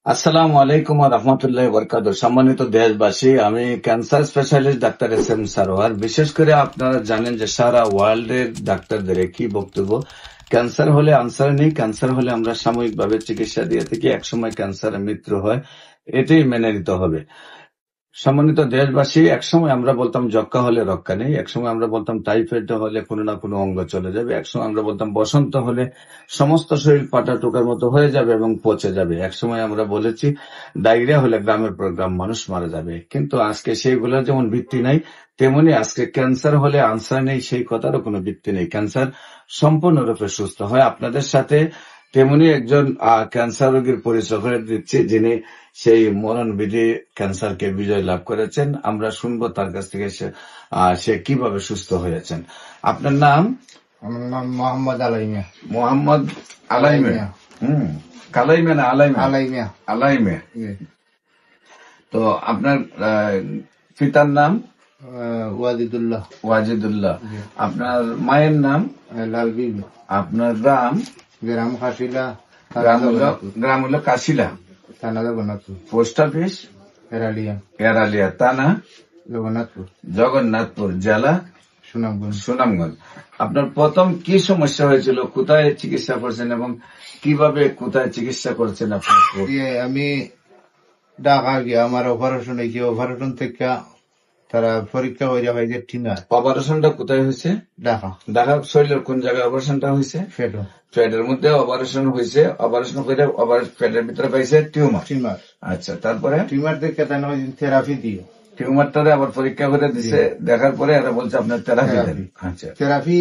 আসসালামু আলাইকুম ওয়া রাহমাতুল্লাহি ওয়া বারাকাতুহু। সম্মানিত দেশবাসী, আমি cancer specialist doctor SM. Sarwar. বিশেষ করে আপনারা জানেন যে সারা ওয়ার্ল্ডের ডাক্তারদের একই বক্তব্য, ক্যান্সার হলে আনসার নেই, ক্যান্সার হলে আমরা সাময়িকভাবে চিকিৎসা দিয়ে থাকি, একসময় ক্যান্সারে মৃত্যু হয়, এটাই মেনে নিতে হবে। সম্মানিত দেশবাসী, একসময় আমরা বলতাম যক্ষ্মা হলে রক্ষা নেই, একসময় আমরা বলতাম টাইফয়েড হলে কোনো না কোনো অঙ্গ চলে যাবে, একসময় আমরা বলতাম বসন্ত হলে সমস্ত শরীর পাটা টুকার মতো হয়ে যাবে এবং পচে যাবে, একসময় আমরা বলেছি ডায়রিয়া হলে গ্রামের পর গ্রাম মানুষ মারা যাবে। কিন্তু আজকে সেইগুলো যেমন ভিত্তি নাই, তেমনি আজকে ক্যান্সার হলে আনসার নেই সেই কথারও কোনো ভিত্তি নেই। ক্যান্সার সম্পূর্ণরূপে সুস্থ হয়। আপনাদের সাথে তেমনি একজন ক্যান্সার রোগীর পরিচয় করে দিচ্ছি, যিনি সেই মরণবিধি ক্যান্সারকে বিজয় লাভ করেছেন। আমরা শুনবো তার কাছ থেকে সে কিভাবে সুস্থ হয়েছেন। আপনার নাম? আমার নাম মোহাম্মদ আলাইমিয়া। মোহাম্মদ আলাইমিয়া। কালাইমিয়া না আলাইমিয়া? আলাইমিয়া। আলাইমিয়া। তো আপনার পিতার নাম? ওয়াজিদুল্লাহ। ওয়াজিদুল্লাহ। আপনার মায়ের নাম? লাল বিবি। আপনার গ্রাম? গ্রাম কাশিলা। গ্রাম হলো কাশিলা। থানা জগন্নাথপুর। Post office? এরালিয়া। এরালিয়া। থানা? জগন্নাথপুর। জগন্নাথপুর। জেলা? সুনামগঞ্জ। সুনামগঞ্জ। আপনার প্রথম কি সমস্যা হয়েছিল, কোথায় চিকিৎসা করছেন এবং কিভাবে কোথায় চিকিৎসা করছেন? আপনার আমি ঢাকা গিয়ে আমার অপারেশন হয়েছে, অপারেশন থেকে তারা পরীক্ষা করে হয় যে টিনার। অপারেশনটা কোথায় হয়েছে? ঢাকা। ঢাকা শরীরের কোন জায়গায় অপারেশনটা হয়েছে? পেটের মধ্যে অপারেশন হয়েছে। অপারেশন করে পেটের ভিতরে পাইছে টিউমার। আচ্ছা, তারপরে টিউমার দেখে থেরাপি দিয়ে টিউমারটারে আবার পরীক্ষা করে দিছে, দেখার পরে এরা বলছে আপনার থেরাপি দেন। আচ্ছা, থেরাপি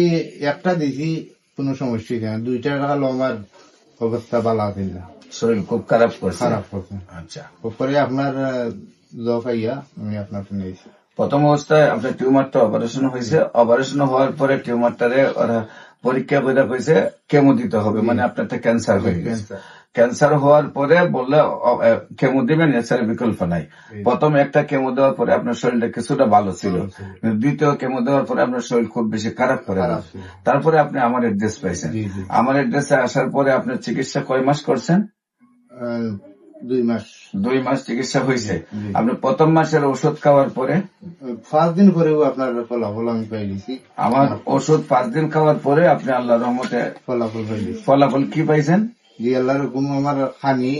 একটা দিছি, কোনো সমস্যা নেই। 2 টাকা আমার অবস্থা ভালো আছে না, শরীর খুব খারাপ করছে। আচ্ছা, পরে আপনার জকাইয়া আমি আপনাকে নিয়েছি। প্রথম অবস্থায় আপনার টিউমারটা অপারেশন হয়েছে, অপারেশন হওয়ার পরে টিউমারটারে ওরা পরীক্ষা করে হয়েছে কেমো দিতে হবে, মানে আপনার ক্যান্সার হয়ে গেছে। ক্যান্সার হওয়ার পরে বললে কেমো দিবেন, এছাড়া বিকল্প নাই। প্রথম একটা কেমো দেওয়ার পরে আপনার শরীরটা কিছুটা ভালো ছিল, দ্বিতীয় কেমো দেওয়ার পরে আপনার শরীর খুব বেশি খারাপ করে। তারপরে আপনি আমার অ্যাড্রেস পাইছেন। আমার অ্যাড্রেসে আসার পরে আপনার চিকিৎসা কয় মাস করছেন? 2 মাস চিকিৎসা হয়েছে। আপনি প্রথম মাসের ওষুধ খাওয়ার পরে 5 দিন পরেও আপনার ফলাফল আমি পাই দিছি। আমার ওষুধ 5 দিন খাওয়ার পরে আপনি আল্লাহর রহমতে ফলাফল পাই দিছি। ফলাফল কি পাইছেন? জি, আল্লাহর হুকুম আমার খানি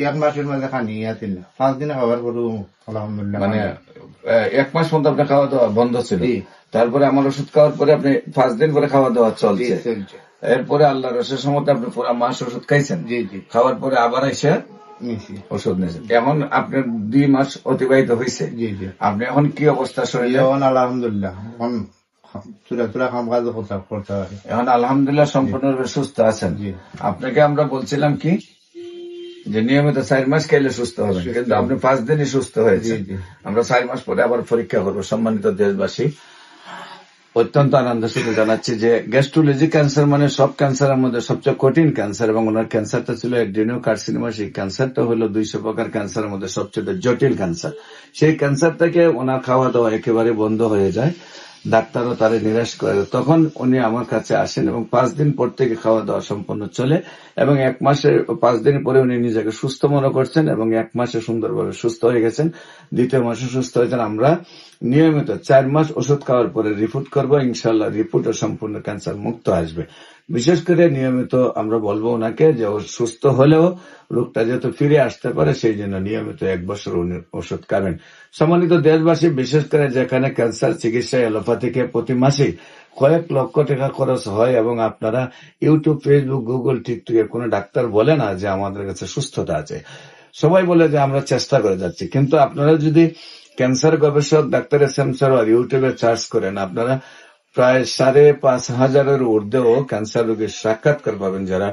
1 মাসের মধ্যে খানি ইয়াছিল না, 5 দিন খাওয়ার পরেও আলহামদুলিল্লাহ। মানে 1 মাস পর্যন্ত আপনার খাওয়া দাওয়া বন্ধ ছিল, তারপরে আমার ওষুধ খাওয়ার পরে আপনি 5 দিন করে খাওয়া দাওয়া চলছে। এরপরে আল্লাহর রসের সম্মতে আপনি পুরো মাস ওষুধ খাইছেন। খাওয়ার পরে আবার এসে ওষুধ নিয়েছেন। এখন আপনার 2 মাস অতিবাহিত হয়েছে। আপনি এখন কি অবস্থা শরীরে? আলহামদুলিল্লাহ এখন আলহামদুলিল্লাহ সম্পূর্ণরূপে সুস্থ আছেন। আপনাকে আমরা বলছিলাম কি যে নিয়মিত 4 মাস খাইলে সুস্থ হবেন, কিন্তু আপনি 5 দিনই সুস্থ হয়েছে। আমরা 4 মাস পরে আবার পরীক্ষা করবো। সম্মানিত দেশবাসী, অত্যন্ত আনন্দের সাথে জানাচ্ছি যে গ্যাস্ট্রোলজি ক্যান্সার মানে সব ক্যান্সারের মধ্যে সবচেয়ে কঠিন ক্যান্সার, এবং ওনার ক্যান্সারটা ছিল অ্যাডেনোকার্সিনোমা। সেই ক্যান্সারটা হলো 200 প্রকার ক্যান্সারের মধ্যে সবচেয়ে জটিল ক্যান্সার। সেই ক্যান্সার থেকে ওনার খাওয়া দাওয়া একেবারে বন্ধ হয়ে যায়, ডাক্তারও তারে নিরাশ করে। তখন উনি আমার কাছে আসেন এবং 5 দিন পর থেকে খাওয়া দাওয়া সম্পূর্ণ চলে, এবং 1 মাসে 5 দিন পরে উনি নিজেকে সুস্থ মনে করছেন এবং 1 মাসে সুন্দরভাবে সুস্থ হয়ে গেছেন। 2য় মাসে সুস্থ হয়েছেন। আমরা নিয়মিত 4 মাস ওষুধ খাওয়ার পরে রিপোর্ট করবো, ইনশাল্লাহ রিপোর্টে সম্পূর্ণ ক্যান্সার মুক্ত আসবে। বিশেষ করে নিয়মিত আমরা বলবো ওনাকে যে সুস্থ হলেও রোগটা যেহেতু ফিরে আসতে পারে, সেই জন্য নিয়মিত 1 বছর উনি ওষুধ খাবেন। সম্মানিত দেশবাসী, বিশেষ করে যেখানে ক্যান্সার চিকিৎসা এলোপ্যাথিকে প্রতি মাসে কয়েক লক্ষ টাকা খরচ হয়, এবং আপনারা ইউটিউব, ফেসবুক, গুগল, টিকটকে কোনো ডাক্তার বলে না যে আমাদের কাছে সুস্থতা আছে। সবাই বলে যে আমরা চেষ্টা করে যাচ্ছি, কিন্তু আপনারা যদি ক্যান্সার গবেষক ডাক্তার এস.এম. সারোয়ার ইউটিউবে সার্চ করেন, আপনারা প্রায় 5,500-এর ঊর্ধ্বেও ক্যান্সার রোগীর সাক্ষাৎকার পাবেন যারা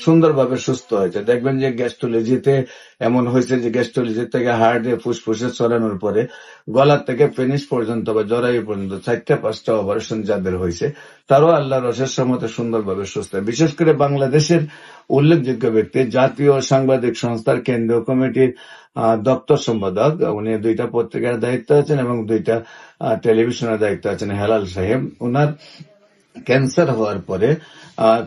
সুন্দরভাবে সুস্থ হয়েছে। দেখবেন যে গ্যাস্ট্রোলজিতে এমন হয়েছে যে গ্যাস্ট্রোলজি থেকে হার্টে ফুসফুসে ছড়ানোর পরে গলার থেকে পেনিস পর্যন্ত বা জরায়ু পর্যন্ত 4-5টা অপারেশন যাদের হয়েছে, তারাও আল্লাহর রসের সম্মতে সুন্দরভাবে সুস্থ। বিশেষ করে বাংলাদেশের উল্লেখযোগ্য ব্যক্তি, জাতীয় সাংবাদিক সংস্থার কেন্দ্রীয় কমিটির দপ্তর সম্পাদক, উনি 2টা পত্রিকার দায়িত্ব আছেন এবং 2টা টেলিভিশনের দায়িত্ব আছেন, হেলাল সাহেব। ওনার ক্যান্সার হওয়ার পরে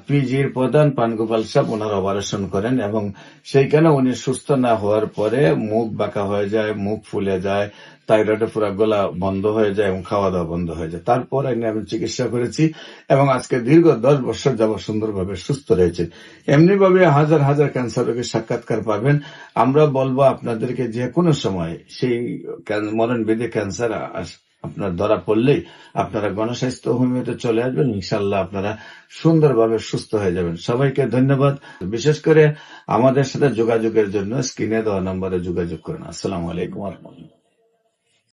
পিজির প্রধান পানগোপাল সাহেব ওনার অপারেশন করেন এবং সেইখানে উনি সুস্থ না হওয়ার পরে মুখ বাঁকা হয়ে যায়, মুখ ফুলে যায়, থাইরয়েডের পুরো গলা বন্ধ হয়ে যায় এবং খাওয়া দাওয়া বন্ধ হয়ে যায়। তারপর আমি চিকিৎসা করেছি এবং আজকে দীর্ঘ 10 বছর যাবৎ সুন্দরভাবে সুস্থ রয়েছে। এমনি ভাবে হাজার হাজার ক্যান্সার রোগীর সাক্ষাৎকার পাবেন। আমরা বলবো আপনাদেরকে যে কোনো সময় সেই মরণবেদী ক্যান্সার আপনার ধরা পড়লেই আপনারা গণস্বাস্থ্য হোমিওতে চলে আসবেন, ইনশাল্লাহ আপনারা সুন্দরভাবে সুস্থ হয়ে যাবেন। সবাইকে ধন্যবাদ। বিশেষ করে আমাদের সাথে যোগাযোগের জন্য স্ক্রিনে দেওয়া নম্বরে যোগাযোগ করেন। আসসালামু আলাইকুম ওয়া রাহমাতুল্লাহ।